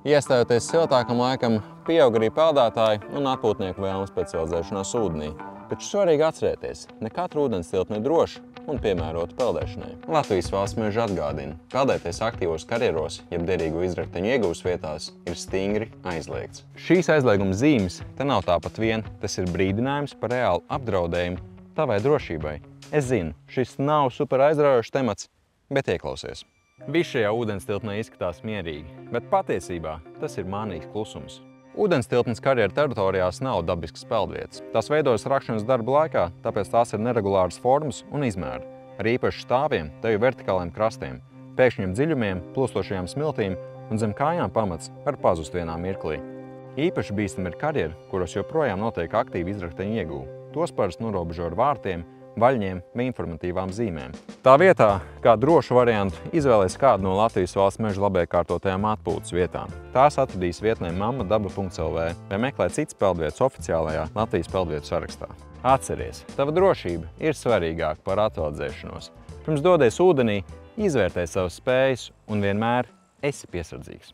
Iestājoties siltākam laikam, pieaug arī peldētāju un atpūtnieku vēlmes specializēšanās ūdenī. Taču svarīgi atcerēties, ne katra ūdenstiltne ir droša un piemērota peldēšanai. Latvijas Valsts meži atgādina, peldēties aktīvos karjeros, jeb derīgo izrakteņu ieguvas vietās, ir stingri aizliegts. Šīs aizlieguma zīmes te nav tāpat vien, tas ir brīdinājums par reālu apdraudējumu tavai drošībai. Es zinu, šis nav super aizraujošs temats, bet ieklausies. Viss šajā ūdenstiltnē izskatās mierīgi, bet patiesībā tas ir mānīgs klusums. Ūdenstiltnes karjeru teritorijās nav dabiskas peldvietas. Tās veidojas rakšanas darba laikā, tāpēc tās ir neregulāras formas un izmēri, ar īpaši stāviem, teju vertikāliem krastiem, pēkšņiem dziļumiem, plūstošajām smiltīm un zem kājām pamats var pazust vienā mirklī. Īpaši bīstami ir karjeri, kuros joprojām notiek aktīvi izrakteņu ieguve. Tos parasti norobežo ar vārtiem, vaļņiem vai informatīvām zīmēm. Tā vietā, kā drošu variantu, izvēlēs kādu no Latvijas Valsts meža labiekārtotajām atpūtas vietām. Tās atradīs vietnē mammadaba.lv vai meklē citas peldvietas oficiālajā Latvijas peldvietu sarakstā. Atceries, tava drošība ir svarīgāka par atveldzēšanos. Pirms dodies ūdenī, izvērtē savas spējas un vienmēr esi piesardzīgs.